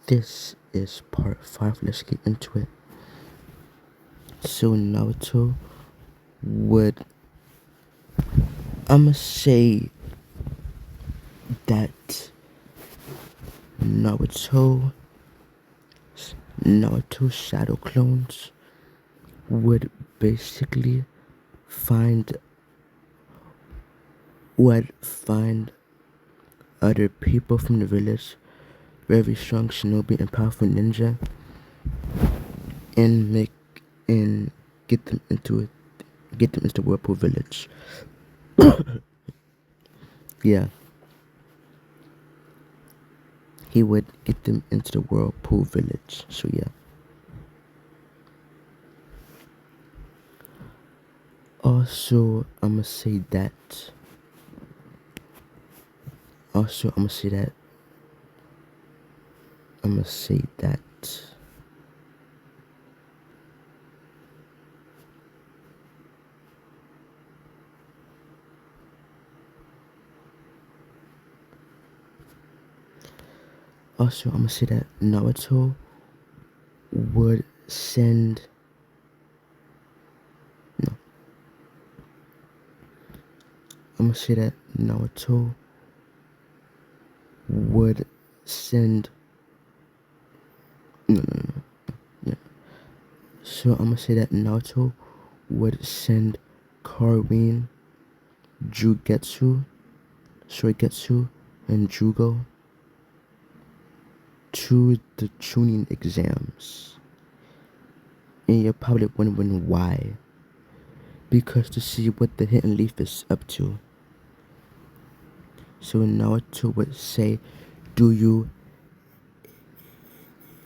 this is part 5. Let's get into it. So Naruto would I'ma say that Naruto Naruto shadow clones would basically find find other people from the village, very strong shinobi and powerful ninja, and and get them into the Whirlpool village. Yeah, he would get them into the Whirlpool village. So yeah. Also, I'ma say that. Also, I'ma say that. I'ma say that. Also, I'ma say that Naruto would send. No, I'ma say that Naruto would send. No. Yeah. So I'ma say that Naruto would send Karin, Jugetsu, Shoigetsu, and Jugo to the tuning exams. And you're probably wondering why. Because to see what the hidden leaf is up to. So Naruto would say, do you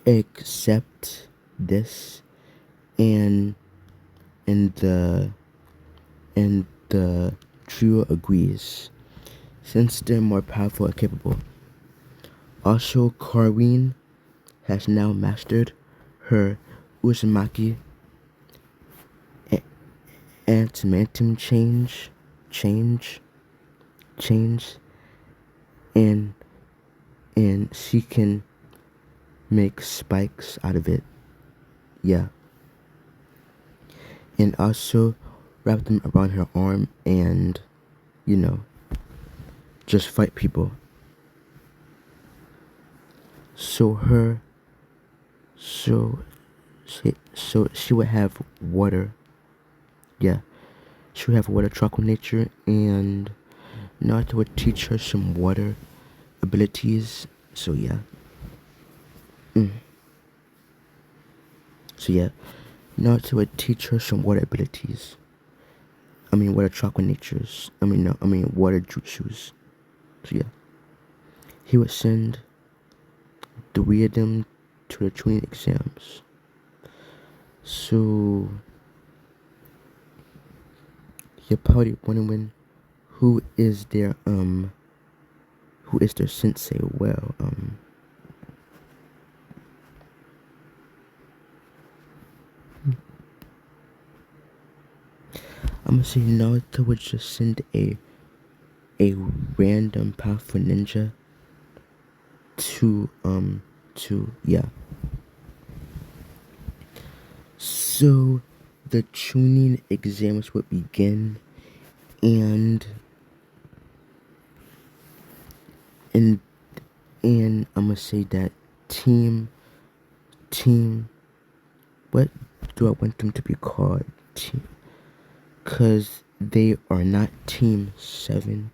accept this? And the trio agrees, since they're more powerful and capable. Also, Karin has now mastered her Uzumaki adamantium change, and she can make spikes out of it. Yeah. And also wrap them around her arm and, just fight people. So she would have water. Yeah. She would have water tropical nature, and Naruto would teach her some water abilities. So yeah. So yeah. Naruto would teach her some water abilities. Water tropical natures. Water jutsus. So yeah. He would send three of them to the training exams. So you're probably wondering who is their sensei. Well, I'm gonna say Naruto would just send a random powerful ninja to yeah. So the tuning exams would begin, and I'm gonna say that team what do I want them to be called? Team, cause they are not team 7.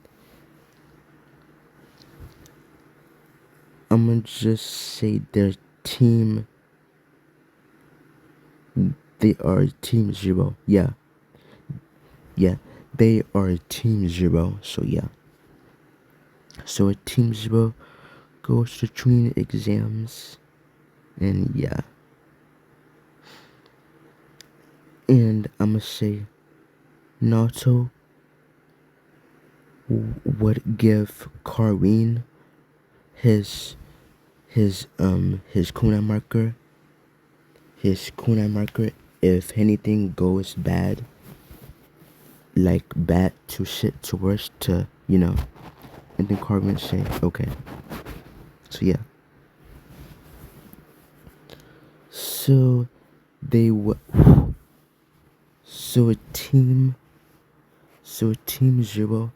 I'm gonna just say they are team 0. Yeah, they are team 0. So yeah. So a team 0 goes to training exams, and yeah. And I'ma say Naruto would give Karin his kunai marker. His kunai marker if anything goes bad, like bad to shit to worse to, and then Karin would say, okay. So yeah. So they would so team 0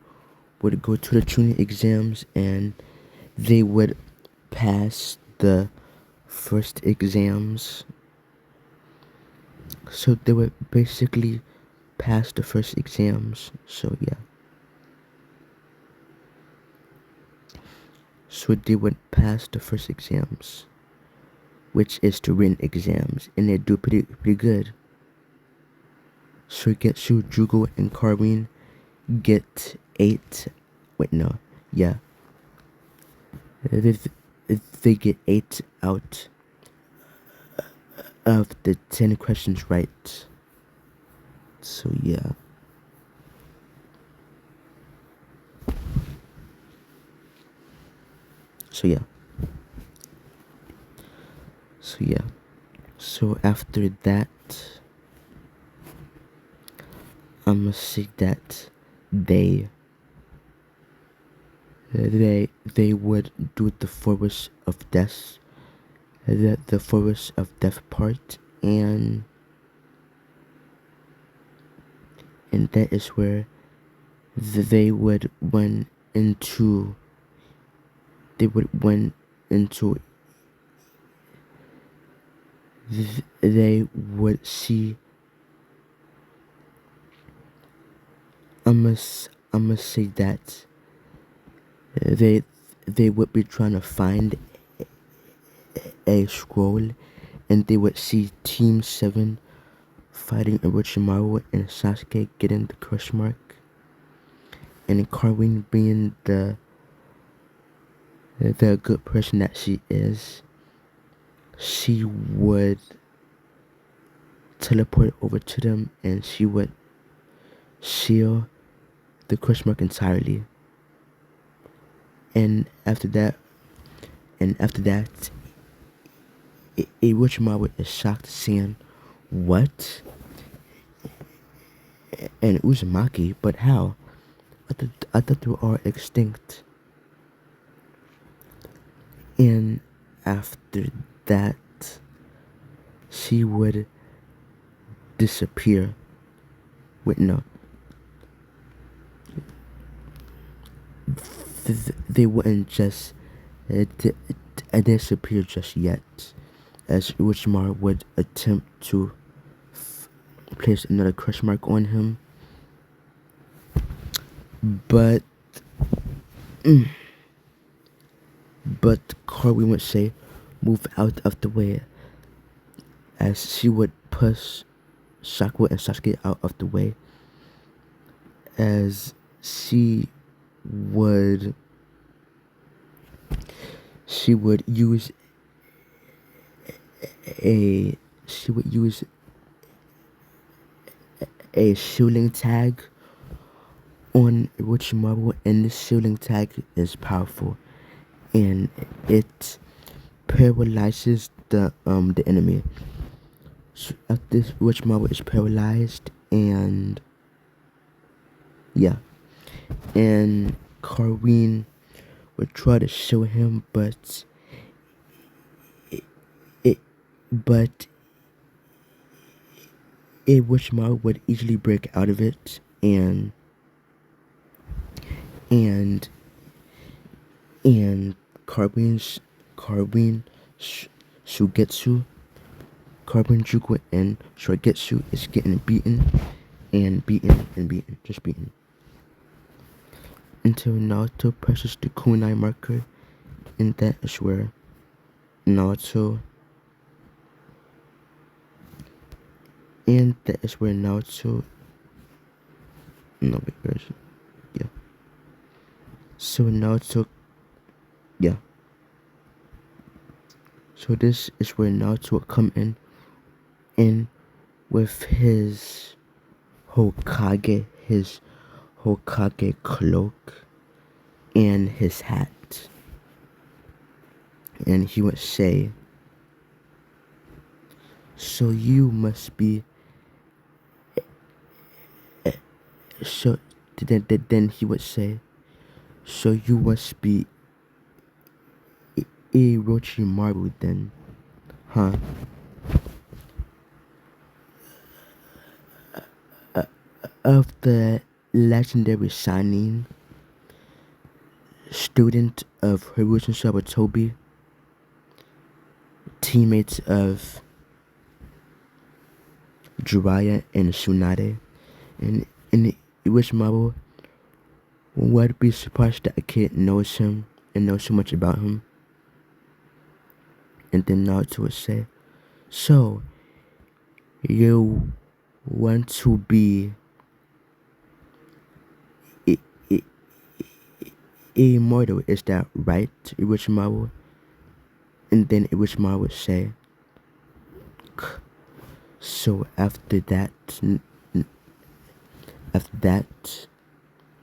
would go to the junior exams and they would pass the first exams. So they would basically pass the first exams. So yeah. So they would pass the first exams, which is the written exams, and they do pretty good. So Jugo and Carween get 8. Wait, no, yeah, they, they get 8 out of the 10 questions right. So yeah. So yeah. So yeah. So after that, I'ma say that they they would do the forest of death, the forest of death part, and that is where they would went into they would went into they would see. I must say that they they would be trying to find a scroll, and they would see Team 7 fighting Orochimaru and Sasuke getting the crush mark, and Carwin being the good person that she is, she would teleport over to them and she would seal the crush mark entirely. And after that, Orochimaru is shocked seeing what? And Uzumaki, but how? I thought they were all extinct. And after that, she would disappear. Wait, no. They wouldn't just disappear just yet, as Orochimaru would attempt to place another crush mark on him. But Carwin would say, "Move out of the way," as she would push Sakura and Sasuke out of the way, as would she would use a she would use a shielding tag on Orochimaru, and this shielding tag is powerful, and it paralyzes the enemy. So after this, Orochimaru is paralyzed, and yeah, and Carween would try to show him, but it but Orochimaru would easily break out of it, and and and Carween Sugetsu, Carbon Juku, and Shogetsu is getting beaten and beaten and beaten, just beaten, until Naruto presses the kunai marker, and that is where Naruto no wait, where is it? Yeah. So Naruto, yeah. So this is where Naruto will come in with his Hokage cloak and his hat, and he would say, "So you must be." So then he would say, "So you must be Orochimaru then, huh?" of the legendary signing, student of Hiruzen Sarutobi, teammates of Jiraiya and Tsunade, and Orochimaru would be surprised that a kid knows him and knows so much about him. And then Naruto would say, "So, you want to be I- I- immortal, is that right, Orochimaru?" And then Orochimaru would say, "So after that,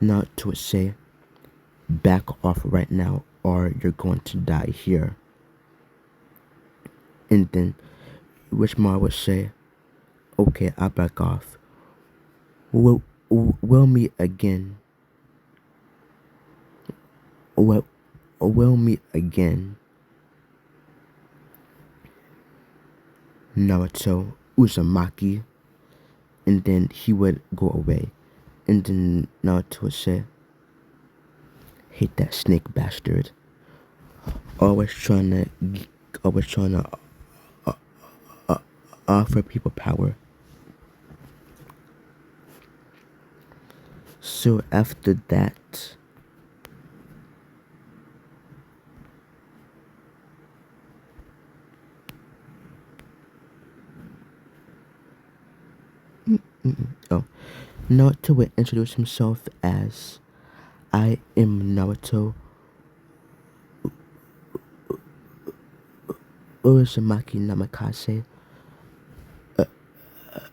Naruto would say, back off right now or you're going to die here." And then Orochimaru would say, "Okay, I'll back off. We'll meet again. We'll meet again, Naruto Uzumaki." And then he would go away. And then Naruto would say, "Hate that snake bastard. Always trying to offer people power." So after that, Naruto would introduce himself as, "I am Naruto Uzumaki Namikaze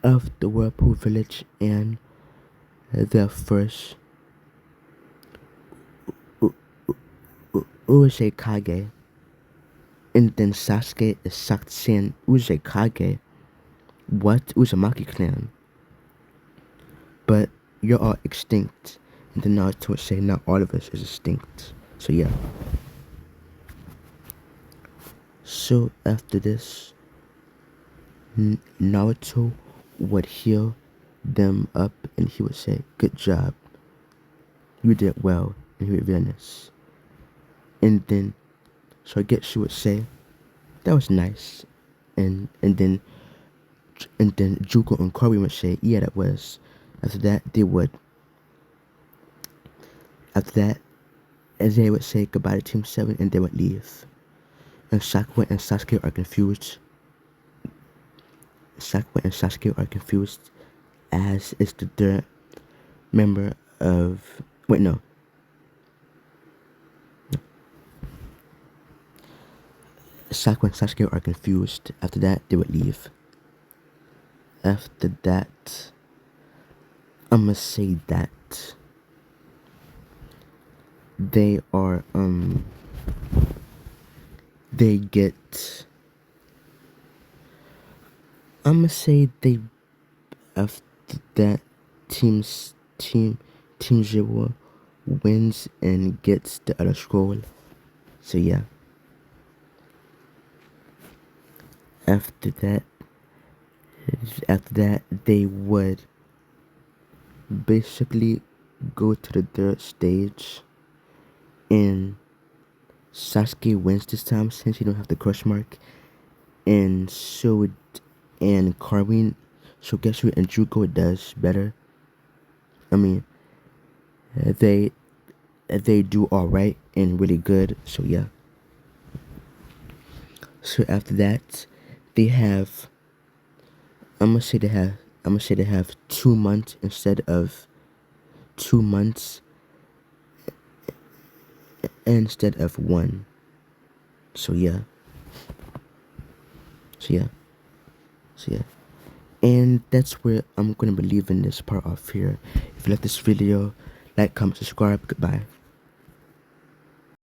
of the Whirlpool Village and the first Uzekage." And then Sasuke is shocked saying, "Uzekage? What Uzumaki clan? But you're all extinct." And then Naruto would say, "Not all of us is extinct." So yeah. So after this, Naruto would heal them up and he would say, "Good job. You did well." And he would vanish. And then Sargetsu would say, "That was nice." And then Juko and Kari would say, "Yeah, that was." After that, they would say goodbye to Team 7 and they would leave. And Sakura and Sasuke are confused. As is the third member of... Wait, no. Sakura and Sasuke are confused. After that, they would leave. After that, I'ma say that they are, they get... I'ma say they... After that, Team Zero wins and gets the other scroll. So yeah. After that, they would basically go to the third stage, and Sasuke wins this time since he don't have the crush mark, and Karin, Shogetsu, and Juko does better. I mean, they do alright and really good. So yeah. So after that, they have... I'm gonna say they have 2 months instead of 2 months instead of 1. So yeah. And that's where I'm gonna be leaving this part off here. If you like this video, like, comment, subscribe. Goodbye.